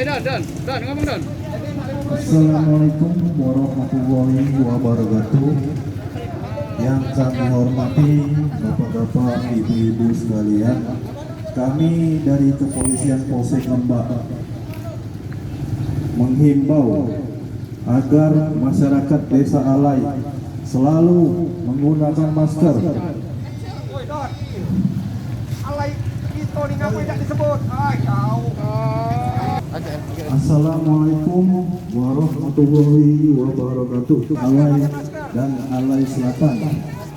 Dan, ngomong Dan. Assalamualaikum warahmatullahi wabarakatuh. Yang kami hormati Bapak-bapak, Ibu-ibu sekalian, kami dari Kepolisian Polsek Lembah menghimbau agar masyarakat Desa Alai selalu menggunakan masker. Alai itu ni ngapa tidak disebut? Assalamualaikum warahmatullahi wabarakatuh. Alai dan Alai Selatan,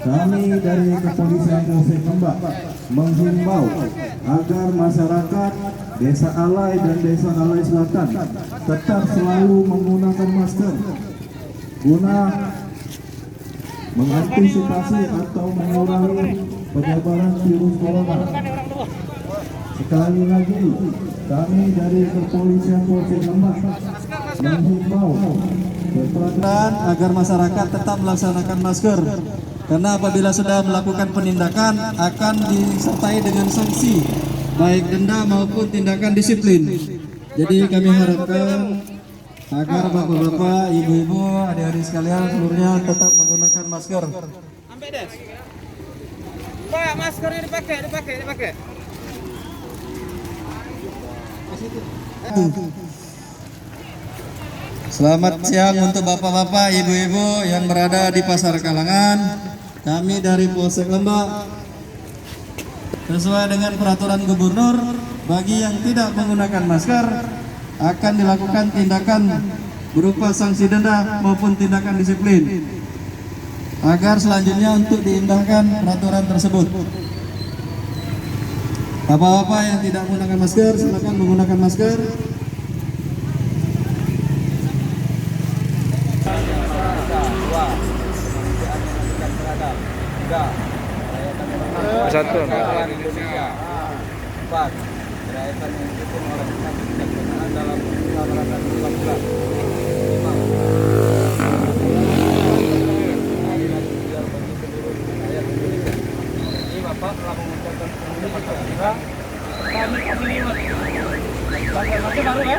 kami dari Kepolisian Polsek Lembah menghimbau agar masyarakat Desa Alai dan Desa Alai Selatan tetap selalu menggunakan masker guna mengantisipasi atau mengurangi penyebaran virus corona. Sekali lagi, kami dari Kepolisian Polsek Lembah menghimbau dan agar masyarakat tetap melaksanakan masker, karena apabila sudah melakukan penindakan akan disertai dengan sanksi, baik denda maupun tindakan disiplin. Jadi kami harapkan agar bapak-bapak, ibu-ibu, adik-adik sekalian seluruhnya tetap menggunakan masker. Ambil des. Pak, maskernya dipakai. Selamat siang untuk bapak-bapak, ibu-ibu yang berada di Pasar Kalangan. Kami dari Polsek Lembah, sesuai dengan peraturan gubernur, bagi yang tidak menggunakan masker akan dilakukan tindakan berupa sanksi denda maupun tindakan disiplin, agar selanjutnya untuk diindahkan peraturan tersebut. Bapak-bapak yang tidak menggunakan masker, silakan menggunakan masker. Satu. Indonesia. 4. Kerakyatan yang didukung oleh kebijaksanaan dalam pemerintahan 14. 5. Keadilan sosial bagi seluruh rakyat Indonesia. Ini Bapak telah mengucapkan penghormatan kita. Kami baru ya.